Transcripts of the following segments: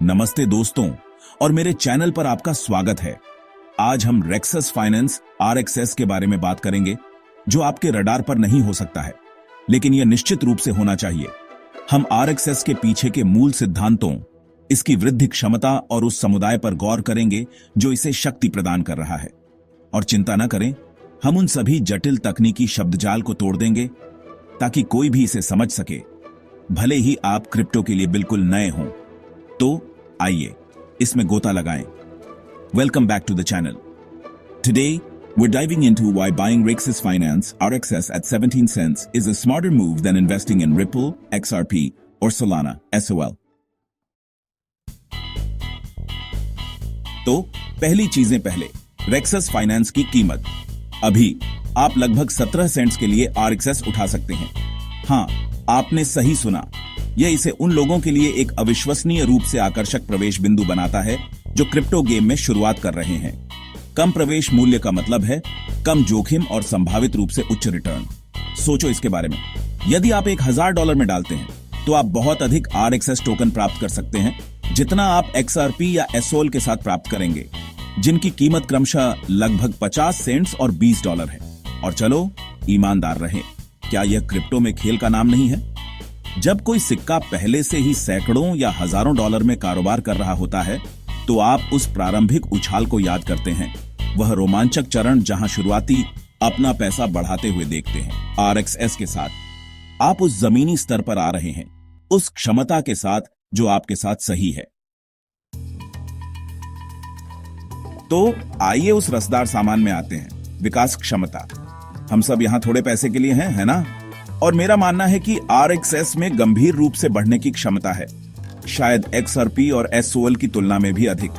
नमस्ते दोस्तों, और मेरे चैनल पर आपका स्वागत है। आज हम रेक्सस फाइनेंस RXS के बारे में बात करेंगे, जो आपके रडार पर नहीं हो सकता है, लेकिन यह निश्चित रूप से होना चाहिए। हम RXS के पीछे के मूल सिद्धांतों, इसकी वृद्धि क्षमता और उस समुदाय पर गौर करेंगे जो इसे शक्ति प्रदान कर रहा है। और चिंता न करें, हम उन सभी जटिल तकनीकी शब्दजाल को तोड़ देंगे ताकि कोई भी इसे समझ सके, भले ही आप क्रिप्टो के लिए बिल्कुल नए हों। तो आइए इसमें गोता लगाएं। Welcome back to the channel. Today we're diving into why buying Rexus Finance RXS at 17 cents is a smarter move than investing in Ripple, XRP or Solana SOL. तो पहली चीजें पहले, Rexus Finance की कीमत। अभी आप लगभग 17 सेंट्स के लिए RXS उठा सकते हैं। हाँ, आपने सही सुना। यह इसे उन लोगों के लिए एक अविश्वसनीय रूप से आकर्षक प्रवेश बिंदु बनाता है जो क्रिप्टो गेम में शुरुआत कर रहे हैं। कम प्रवेश मूल्य का मतलब है कम जोखिम और संभावित रूप से उच्च रिटर्न। सोचो इसके बारे में। यदि आप $1000 में डालते हैं तो आप बहुत अधिक RXS टोकन प्राप्त कर सकते हैं, जितना आप XRP या SOL के साथ प्राप्त करेंगे, जिनकी कीमत क्रमशः लगभग 50 सेंट्स और $20 है। और चलो ईमानदार रहें, क्या यह क्रिप्टो में खेल का नाम नहीं है? जब कोई सिक्का पहले से ही सैकड़ों या हजारों डॉलर में कारोबार कर रहा होता है, तो आप उस प्रारंभिक उछाल को याद करते हैं, वह रोमांचक चरण जहां शुरुआती अपना पैसा बढ़ाते हुए देखते हैं। RXS के साथ आप उस जमीनी स्तर पर आ रहे हैं, उस क्षमता के साथ जो आपके साथ सही है। तो आइए उस रसदार सामान में आते हैं, विकास क्षमता। हम सब यहां थोड़े पैसे के लिए हैं, है ना? और मेरा मानना है कि RXS में गंभीर रूप से बढ़ने की क्षमता है, शायद XRP और SOL की तुलना में भी अधिक।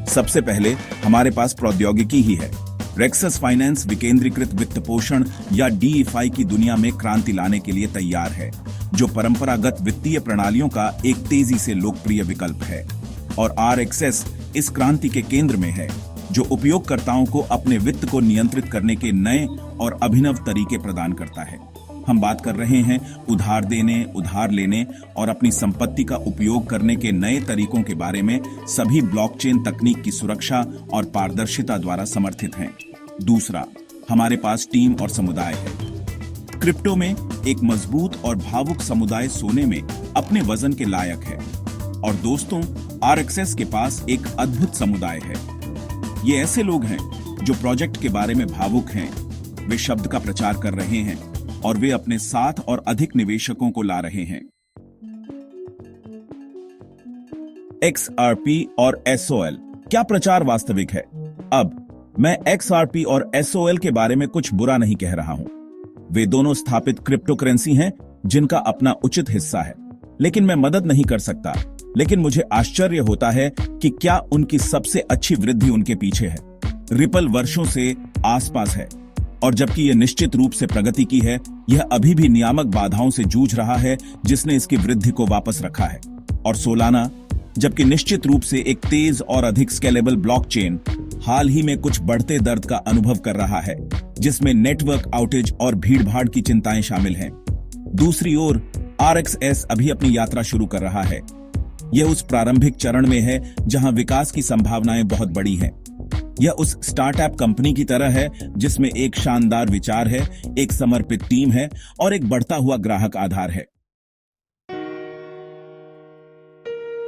सबसे पहले हमारे पास प्रौद्योगिकी ही है। रेक्सस फाइनेंस विकेंद्रीकृत वित्त पोषण या DeFi की दुनिया में क्रांति लाने के लिए तैयार है, जो परंपरागत वित्तीय प्रणालियों का एक तेजी से लोकप्रिय विकल्प है। और RXS इस क्रांति के केंद्र में है, जो उपयोगकर्ताओं को अपने वित्त को नियंत्रित करने के नए और अभिनव तरीके प्रदान करता है। हम बात कर रहे हैं उधार देने, उधार लेने और अपनी संपत्ति का उपयोग करने के नए तरीकों के बारे में, सभी ब्लॉकचेन तकनीक की सुरक्षा और पारदर्शिता द्वारा समर्थित हैं। दूसरा, हमारे पास टीम और समुदाय है। क्रिप्टो में एक मजबूत और भावुक समुदाय सोने में अपने वजन के लायक है। और दोस्तों, RXS के पास एक अद्भुत समुदाय है। ये ऐसे लोग हैं जो प्रोजेक्ट के बारे में भावुक हैं, वे शब्द का प्रचार कर रहे हैं और वे अपने साथ और अधिक निवेशकों को ला रहे हैं। XRP और SOL, क्या प्रचार वास्तविक है? अब मैं XRP और SOL के बारे में कुछ बुरा नहीं कह रहा हूं। वे दोनों स्थापित क्रिप्टो करेंसी हैं जिनका अपना उचित हिस्सा है, लेकिन मैं मदद नहीं कर सकता। लेकिन मुझे आश्चर्य होता है कि क्या उनकी सबसे अच्छी वृद्धि उनके पीछे है। रिपल वर्षों से आसपास है, और जबकि यह निश्चित रूप से प्रगति की है, यह अभी भी नियामक बाधाओं से जूझ रहा है, जिसने इसकी वृद्धि को वापस रखा है। और सोलाना, जबकि निश्चित रूप से एक तेज और अधिक स्केलेबल ब्लॉकचेन, हाल ही में कुछ बढ़ते दर्द का अनुभव कर रहा है, जिसमें नेटवर्क आउटेज और भीड़भाड़ की चिंताएं शामिल हैं। दूसरी ओर RXS अभी अपनी यात्रा शुरू कर रहा है। यह उस प्रारंभिक चरण में है जहां विकास की संभावनाएं बहुत बड़ी हैं। यह उस स्टार्टअप कंपनी की तरह है जिसमें एक शानदार विचार है, एक समर्पित टीम है और एक बढ़ता हुआ ग्राहक आधार है।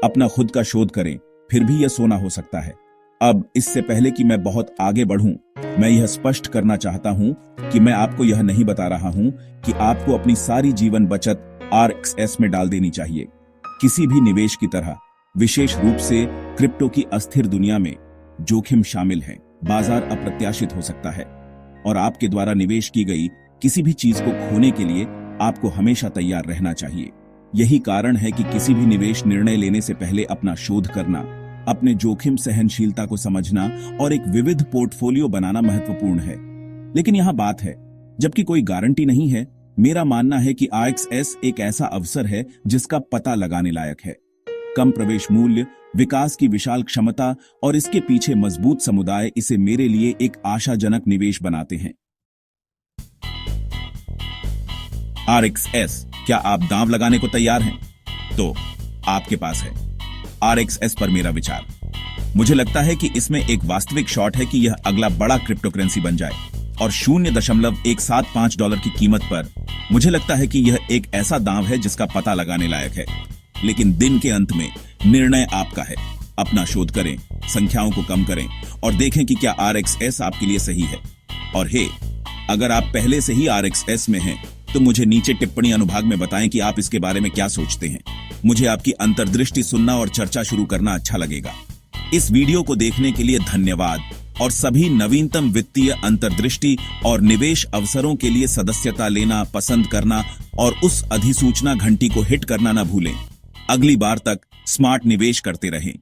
अपना खुद का शोध करें, फिर भी यह सोना हो सकता है। अब इससे पहले कि मैं बहुत आगे बढ़ूं, मैं यह स्पष्ट करना चाहता हूं कि मैं आपको यह नहीं बता रहा हूं कि आपको अपनी सारी जीवन बचत RXS में डाल देनी चाहिए। किसी भी निवेश की तरह, विशेष रूप से क्रिप्टो की अस्थिर दुनिया में, जोखिम शामिल है। बाजार अप्रत्याशित हो सकता है, और आपके द्वारा निवेश की गई किसी भी चीज को खोने के लिए आपको हमेशा तैयार रहना चाहिए। यही कारण है कि किसी भी निवेश निर्णय लेने से पहले अपना शोध करना, अपने जोखिम सहनशीलता को समझना और एक विविध पोर्टफोलियो बनाना महत्वपूर्ण है। लेकिन यहां बात है, जबकि कोई गारंटी नहीं है, मेरा मानना है कि RXS एक ऐसा अवसर है जिसका पता लगाने लायक है। कम प्रवेश मूल्य, विकास की विशाल क्षमता और इसके पीछे मजबूत समुदाय इसे मेरे लिए एक आशाजनक निवेश बनाते हैं। RXS, क्या आप दांव लगाने को तैयार हैं? तो आपके पास है। RXS पर मेरा विचार। मुझे लगता है कि इसमें एक वास्तविक शॉट है कि यह अगला बड़ा क्रिप्टो करेंसी बन जाए और $0.175 की कीमत पर मुझे लगता है कि यह एक ऐसा दांव है जिसका पता लगाने लायक है। लेकिन दिन के अंत में निर्णय आपका है। अपना शोध करें, संख्याओं को कम करें और देखें कि क्या RXS आपके लिए सही है। और अगर आप पहले से ही RXS में हैं, तो मुझे नीचे टिप्पणी अनुभाग में बताएं कि आप इसके बारे में क्या सोचते हैं। मुझे आपकी अंतर्दृष्टि सुनना और चर्चा शुरू करना अच्छा लगेगा। इस वीडियो को देखने के लिए धन्यवाद और सभी नवीनतम वित्तीय अंतर्दृष्टि और निवेश अवसरों के लिए सदस्यता लेना पसंद करना और उस अधिसूचना घंटी को हिट करना न भूलें। अगली बार तक स्मार्ट निवेश करते रहें।